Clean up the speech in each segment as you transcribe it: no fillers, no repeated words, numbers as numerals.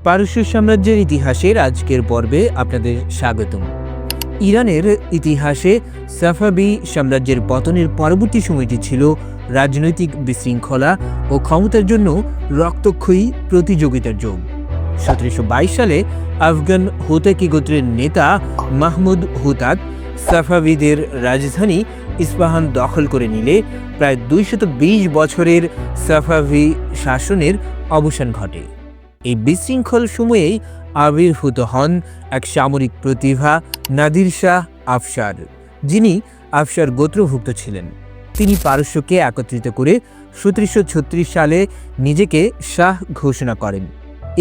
পারস্য সাম্রাজ্যের ইতিহাসের আজকের পর্বে আপনাদের স্বাগতম। ইরানের ইতিহাসে সাফাবি সাম্রাজ্যের পতনের পরবর্তী সময়টি ছিল রাজনৈতিক বিশৃঙ্খলা ও ক্ষমতার জন্য রক্তক্ষয়ী প্রতিযোগিতার যুগ। 1722 সালে আফগান হোতাকি গোত্রের নেতা মাহমুদ হুতাক সাফাভিদের রাজধানী ইস্পাহান দখল করে নিলে প্রায় 220 বছরের সাফাভি শাসনের অবসান ঘটে। এই বিশৃঙ্খল সময়েই আবির্ভূত হন এক সামরিক প্রতিভা নাদির শাহ আফশার, যিনি আফশার গোত্রভুক্ত ছিলেন। তিনি পারস্যকে একত্রিত করে 1736 সালে নিজেকে শাহ ঘোষণা করেন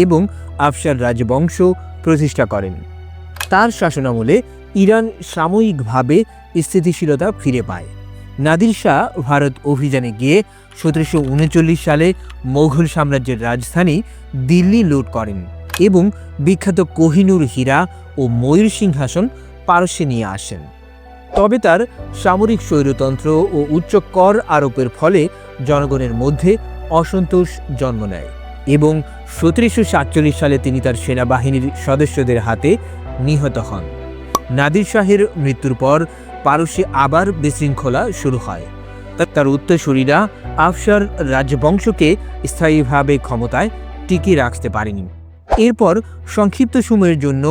এবং আফশার রাজবংশ প্রতিষ্ঠা করেন। তার শাসনামলে ইরান সাময়িকভাবে স্থিতিশীলতা ফিরে পায়। নাদির শাহ ভারত অভিযানে গিয়ে 1739 সালে মোগল সাম্রাজ্যের রাজধানী দিল্লি লুট করেন এবং বিখ্যাত কোহিনূর হীরা ও ময়ূর সিংহাসন পারস্যে নিয়ে আসেন। তবে তার সামরিক স্বৈরতন্ত্র ও উচ্চ কর আরোপের ফলে জনগণের মধ্যে অসন্তোষ জন্ম নেয় এবং 1747 সালে তিনি তার সেনাবাহিনীর সদস্যদের হাতে নিহত হন। নাদির শাহের মৃত্যুর পর পারস্যে আবার বিশৃঙ্খলা শুরু হয়। তার উত্তরসূরিরা আফশার রাজবংশকে স্থায়ীভাবে ক্ষমতায় টিকিয়ে রাখতে পারেনি। এরপর সংক্ষিপ্ত সময়ের জন্য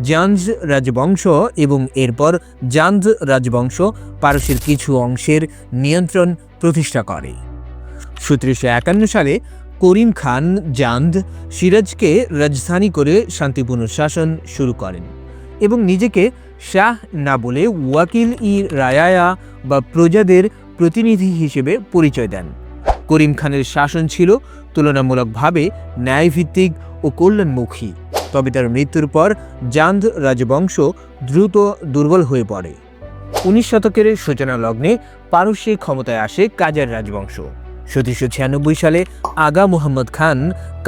জাঞ্জ রাজবংশ এবং এরপর জাঞ্জ রাজবংশ পারস্যের কিছু অংশের নিয়ন্ত্রণ প্রতিষ্ঠা করে। 1751 সালে করিম খান জান্দ সিরাজকে রাজধানী করে শান্তিপূর্ণ শাসন শুরু করেন এবং নিজেকে শাহ না বলে ওয়াকিল ই রায়া বা প্রজাদের প্রতিনিধি হিসেবে পরিচয় দেন। করিম খানের শাসন ছিল তুলনামূলকভাবে ন্যায়ভিত্তিক ও কল্যাণমুখী, তবে তার মৃত্যুর পর জান্দ রাজবংশ দ্রুত দুর্বল হয়ে পড়ে। 19 শতকের সূচনা লগ্নে পারস্যে ক্ষমতায় আসে কাজার রাজবংশ। 1796 সালে আগা মুহাম্মদ খান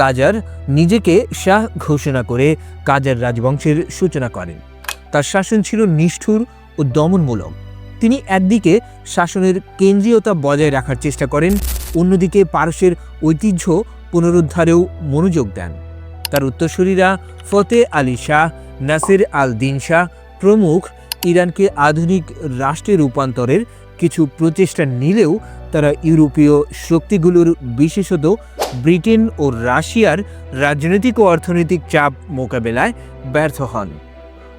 কাজার নিজেকে শাহ ঘোষণা করে কাজার রাজবংশের সূচনা করেন। তার শাসন ছিল নিষ্ঠুর ও দমনমূলক। তিনি একদিকে শাসনের কেন্দ্রীয়তা বজায় রাখার চেষ্টা করেন, অন্যদিকে পারস্যের ঐতিহ্য পুনরুদ্ধারেও মনোযোগ দেন। তার উত্তরসূরিরা ফতে আলী শাহ, নাসির আল দিন শাহ প্রমুখ ইরানকে আধুনিক রাষ্ট্রে রূপান্তরের কিছু প্রচেষ্টা নিলেও তারা ইউরোপীয় শক্তিগুলোর, বিশেষত ব্রিটেন ও রাশিয়ার রাজনৈতিক ও অর্থনৈতিক চাপ মোকাবেলায় ব্যর্থ হন।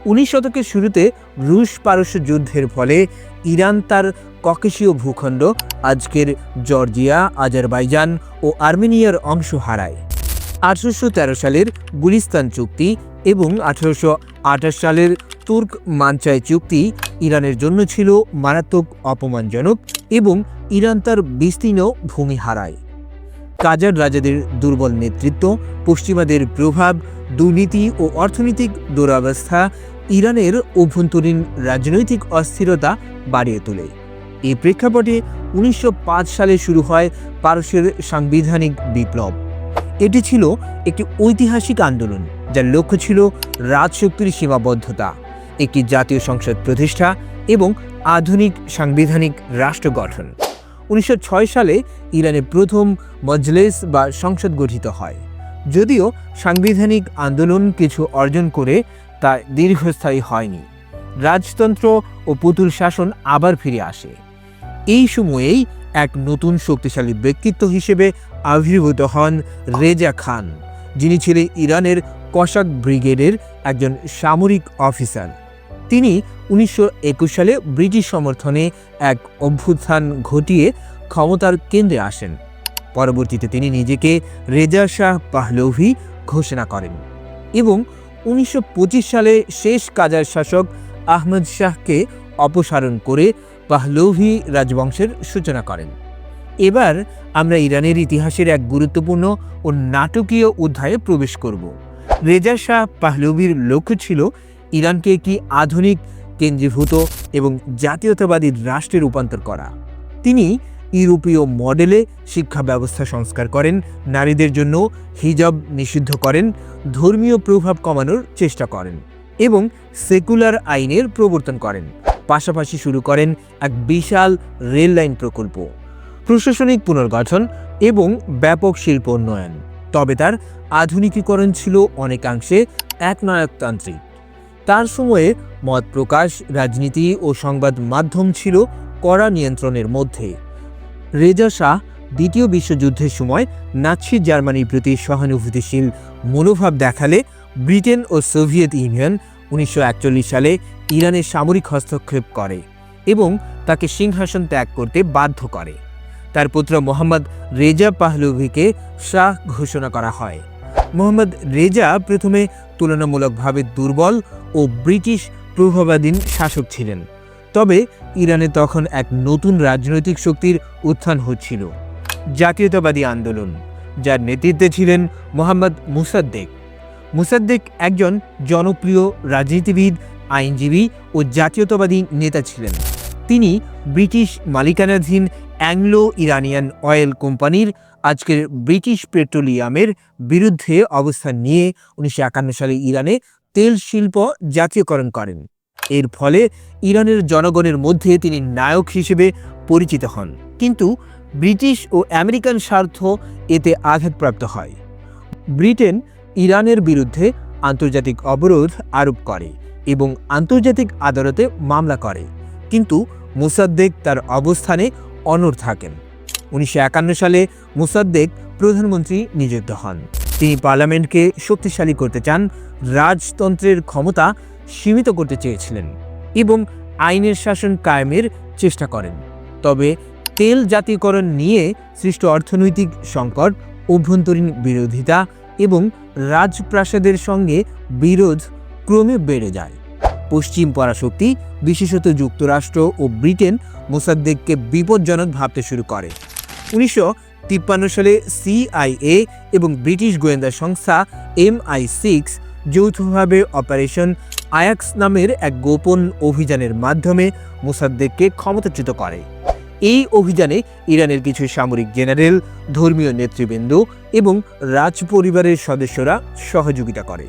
19 শতকের শুরুতে রুশ পারস্য যুদ্ধের ফলে ইরান তার ককেশীয় ভূখণ্ড, আজকের জর্জিয়া, আজারবাইজান ও আর্মেনিয়ার অংশ হারায়। 1813 সালের গুলিস্তান চুক্তি এবং 1828 সালের তুর্ক মানচাই চুক্তি ইরানের জন্য ছিল মারাত্মক অপমানজনক এবং ইরান তার বিস্তীর্ণ ভূমি হারায়। কাজার রাজাদের দুর্বল নেতৃত্ব, পশ্চিমাদের প্রভাব, দুর্নীতি ও অর্থনৈতিক দুরবস্থা ইরানের অভ্যন্তরীণ রাজনৈতিক অস্থিরতা বাড়িয়ে তোলে। এই প্রেক্ষাপটে 1905 সালে শুরু হয় পারস্যের সাংবিধানিক বিপ্লব। এটি ছিল একটি ঐতিহাসিক আন্দোলন যার লক্ষ্য ছিল রাজশক্তির সীমাবদ্ধতা, একটি জাতীয় সংসদ প্রতিষ্ঠা এবং আধুনিক সাংবিধানিক রাষ্ট্র গঠন। 1906 সালে ইরানের প্রথম মজলিস বা সংসদ গঠিত হয়। যদিও সাংবিধানিক আন্দোলন কিছু অর্জন করে তা দীর্ঘস্থায়ী হয়নি। রাজতন্ত্র ও পুতুল শাসন আবার ফিরে আসে। এই সময়েই এক নতুন শক্তিশালী ব্যক্তিত্ব হিসেবে আবির্ভূত হন রেজা খান, যিনি ছিলেন ইরানের কসাক ব্রিগেডের একজন সামরিক অফিসার। তিনি 1921 সালে ব্রিটিশ সমর্থনে এক অভ্যুত্থান ঘটিয়ে ক্ষমতার কেন্দ্রে আসেন। পরবর্তীতে তিনি নিজেকে রেজা শাহ পাহলভি ঘোষণা করেন এবং 1925 সালে শেষ কাজার শাসক আহমদ শাহকে অপসারণ করে পাহলভি রাজবংশের সূচনা করেন। এবার আমরা ইরানের ইতিহাসের এক গুরুত্বপূর্ণ ও নাটকীয় অধ্যায়ে প্রবেশ করব। রেজা শাহ পাহলভির লক্ষ্য ছিল ইরানকে একটি আধুনিক, কেন্দ্রীভূত এবং জাতীয়তাবাদী রাষ্ট্রে রূপান্তর করা। তিনি ইউরোপীয় মডেলে শিক্ষা ব্যবস্থা সংস্কার করেন, নারীদের জন্য হিজাব নিষিদ্ধ করেন, ধর্মীয় প্রভাব কমানোর চেষ্টা করেন এবং সেকুলার আইনের প্রবর্তন করেন। পাশাপাশি শুরু করেন এক বিশাল রেল লাইন প্রকল্প, প্রশাসনিক পুনর্গঠন এবং ব্যাপক শিল্প উন্নয়ন। তবে তার আধুনিকীকরণ ছিল অনেকাংশে একনায়কতান্ত্রিক। তার সময়ে মত প্রকাশ, রাজনীতি ও সংবাদ মাধ্যম ছিল কড়া নিয়ন্ত্রণের মধ্যে। রেজা শাহ দ্বিতীয় বিশ্বযুদ্ধের সময় নাৎসি জার্মানির প্রতি সহানুভূতিশীল মনোভাব দেখালে ব্রিটেন ও সোভিয়েত ইউনিয়ন 1941 সালে ইরানের সামরিক হস্তক্ষেপ করে এবং তাকে সিংহাসন ত্যাগ করতে বাধ্য করে। তার পুত্র মোহাম্মদ রেজা পাহলভিকে শাহ ঘোষণা করা হয়। মোহাম্মদ রেজা প্রথমে তুলনামূলকভাবে দুর্বল ও ব্রিটিশ প্রভাবাধীন শাসক ছিলেন, তবে ইরানে তখন এক নতুন রাজনৈতিক শক্তির উত্থান হচ্ছিল, জাতীয়তাবাদী আন্দোলন, যার নেতৃত্বে ছিলেন মোহাম্মদ মুসাদ্দেক। মুসাদ্দেক একজন জনপ্রিয় রাজনীতিবিদ, আইনজীবী ও জাতীয়তাবাদী নেতা ছিলেন। তিনি ব্রিটিশ মালিকানাধীন অ্যাংলো ইরানিয়ান অয়েল কোম্পানির, আজকের ব্রিটিশ পেট্রোলিয়ামের বিরুদ্ধে অবস্থান নিয়ে 1951 সালে ইরানে তেল শিল্প জাতীয়করণ করেন। এর ফলে ইরানের জনগণের মধ্যে তিনি নায়ক হিসেবে পরিচিত হন, কিন্তু ব্রিটিশ ও আমেরিকান স্বার্থ এতে আঘাতপ্রাপ্ত হয়। ব্রিটেন ইরানের বিরুদ্ধে আন্তর্জাতিক অবরোধ আরোপ করে এবং আন্তর্জাতিক আদালতে মামলা করে, কিন্তু মুসাদ্দেক তার অবস্থানে অনড় থাকেন। 1951 সালে মুসাদ্দেক প্রধানমন্ত্রী নিযুক্ত হন। তিনি পার্লামেন্টকে শক্তিশালী করতে চান, রাজতন্ত্রের ক্ষমতা সীমিত করতে চেয়েছিলেন এবং আইনের শাসন কায়েমের চেষ্টা করেন। তবে তেল জাতীয়করণ নিয়ে সৃষ্ট অর্থনৈতিক সংকট, অভ্যন্তরীণ বিরোধিতা এবং রাজপ্রাসাদের সঙ্গে বিরোধ ক্রমে বেড়ে যায়। পশ্চিম পরাশক্তি, বিশেষত যুক্তরাষ্ট্র ও ব্রিটেন, মোসাদ্দেককে বিপজ্জনক ভাবতে শুরু করে। 1953 সালে CIA এবং ব্রিটিশ গোয়েন্দা সংস্থা MI6 যৌথভাবে অপারেশন আয়াক্স নামের এক গোপন অভিযানের মাধ্যমে মোসাদ্দেককে ক্ষমতাচ্যুত করে। এই অভিযানে ইরানের কিছু সামরিক জেনারেল, ধর্মীয় নেতৃবৃন্দ এবং রাজপরিবারের সদস্যরা সহযোগিতা করে।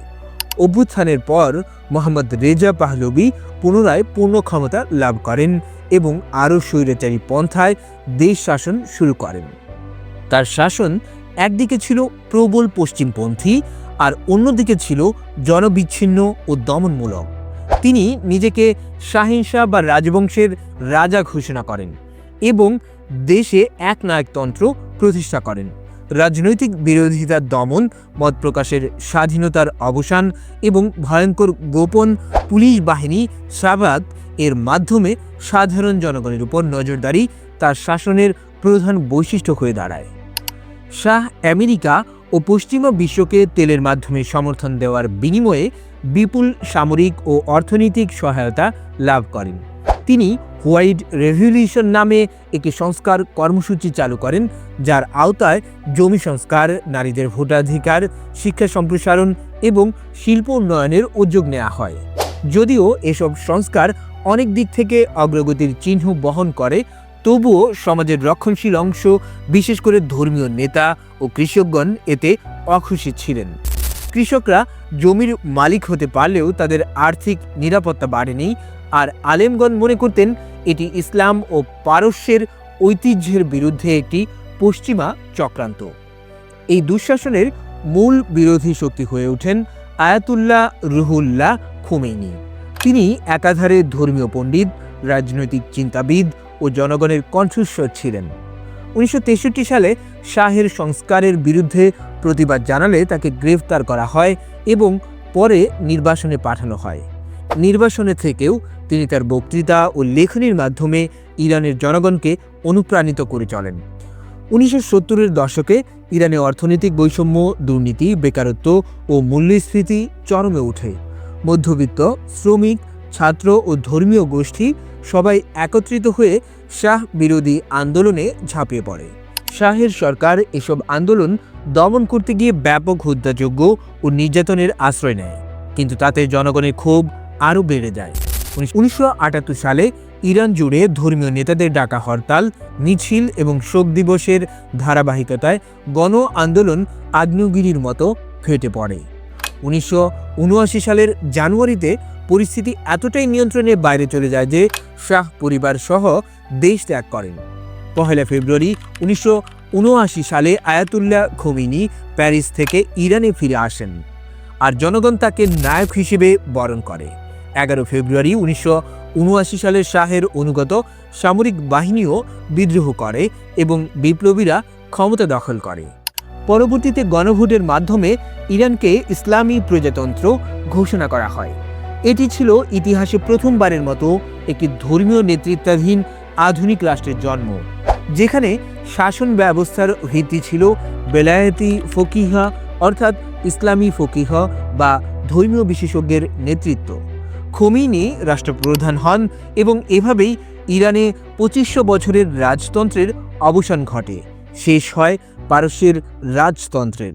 অভ্যুত্থানের পর মোহাম্মদ রেজা পাহলভি পুনরায় পূর্ণ ক্ষমতা লাভ করেন এবং আরও স্বৈরাচারী পন্থায় দেশ শাসন শুরু করেন। তার শাসন একদিকে ছিল প্রবল পশ্চিমপন্থী আর অন্যদিকে ছিল জনবিচ্ছিন্ন ও দমনমূলক। তিনি নিজেকে শাহিনশাহ বা রাজবংশের রাজা ঘোষণা করেন এবং দেশে একনায়কতন্ত্র প্রতিষ্ঠা করেন। রাজনৈতিক বিরোধিতার দমন, মত প্রকাশের স্বাধীনতার অবসান এবং ভয়ঙ্কর গোপন পুলিশ বাহিনী সাবাক এর মাধ্যমে সাধারণ জনগণের উপর নজরদারি তার শাসনের প্রধান বৈশিষ্ট্য হয়ে দাঁড়ায়। শাহ আমেরিকা ও পশ্চিমা বিশ্বকে তেলের মাধ্যমে সমর্থন দেওয়ার বিনিময়ে বিপুল সামরিক ও অর্থনৈতিক সহায়তা লাভ করেন। তিনি হোয়াইট রেভলিউশন নামে একটি সংস্কার কর্মসূচি চালু করেন, যার আওতায় জমি সংস্কার, নারীদের ভোটাধিকার, শিক্ষা সম্প্রসারণ এবং শিল্প উন্নয়নের উদ্যোগ নেওয়া হয়। যদিও এসব সংস্কার অনেক দিক থেকে অগ্রগতির চিহ্ন বহন করে, তবুও সমাজের রক্ষণশীল অংশ, বিশেষ করে ধর্মীয় নেতা ও কৃষকগণ এতে অখুশি ছিলেন। কৃষকরা জমির মালিক হতে পারলেও তাদের আর্থিক নিরাপত্তা বাড়েনি, আর আলেমগণ মনে করতেন এটি ইসলাম ও পারস্যের ঐতিহ্যের বিরুদ্ধে একটি পশ্চিমা চক্রান্ত। এই দুঃশাসনের মূল বিরোধী শক্তি হয়ে ওঠেন আয়াতুল্লাহ রুহুল্লাহ খোমেনি। তিনি একাধারে ধর্মীয় পণ্ডিত, রাজনৈতিক চিন্তাবিদ ও জনগণের কণ্ঠস্বর ছিলেন। 1963 সালে শাহের সংস্কারের বিরুদ্ধে প্রতিবাদ জানালে তাকে গ্রেফতার করা হয় এবং পরে নির্বাসনে পাঠানো হয়। নির্বাসনে থেকেও তিনি তার বক্তৃতা ও লেখনীর মাধ্যমে ইরানের জনগণকে অনুপ্রাণিত করে চলেন। 1970-এর দশকে ইরানে অর্থনৈতিক বৈষম্য, দুর্নীতি, বেকারত্ব ও মূল্যস্ফীতি চরমে ওঠে। মধ্যবিত্ত, শ্রমিক, ছাত্র ও ধর্মীয় গোষ্ঠী সবাই একত্রিত হয়ে শাহ বিরোধী আন্দোলনে ঝাঁপিয়ে পড়ে। শাহের সরকার এসব আন্দোলন দমন করতে গিয়ে ব্যাপক হত্যাযজ্ঞ ও নির্যাতনের আশ্রয় নেয়, কিন্তু তাতে জনগণের ক্ষোভ আরও বেড়ে যায়। 1978 সালে ইরান জুড়ে ধর্মীয় নেতাদের ডাকা হরতাল, মিছিল এবং শোক দিবসের ধারাবাহিকতায় গণ আন্দোলন আগ্নেয়গিরির মতো ফেটে পড়ে। 1979 সালের জানুয়ারিতে পরিস্থিতি এতটাই নিয়ন্ত্রণের বাইরে চলে যায় যে শাহ পরিবার সহ দেশ ত্যাগ করেন। 1 ফেব্রুয়ারি 1979 সালে আয়াতুল্লাহ খোমেনি প্যারিস থেকে ইরানে ফিরে আসেন, আর জনগণ তাকে নায়ক হিসেবে বরণ করে। 11 ফেব্রুয়ারি 1979 সালে শাহের অনুগত সামরিক বাহিনীও বিদ্রোহ করে এবং বিপ্লবীরা ক্ষমতা দখল করে। পরবর্তীতে গণভোটের মাধ্যমে ইরানকে ইসলামী প্রজাতন্ত্র ঘোষণা করা হয়। এটি ছিল ইতিহাসে প্রথমবারের মতো একটি ধর্মীয় নেতৃত্বাধীন আধুনিক রাষ্ট্রের জন্ম, যেখানে শাসন ব্যবস্থার ভিত্তি ছিল বেলায়েতি ফকিহা, অর্থাৎ ইসলামী ফকিহ বা ধর্মীয় বিশেষজ্ঞের নেতৃত্ব। খোমেনি রাষ্ট্রপ্রধান হন এবং এভাবেই ইরানে 2500 বছরের রাজতন্ত্রের অবসান ঘটে। শেষ হয় পারস্যের রাজতন্ত্রের।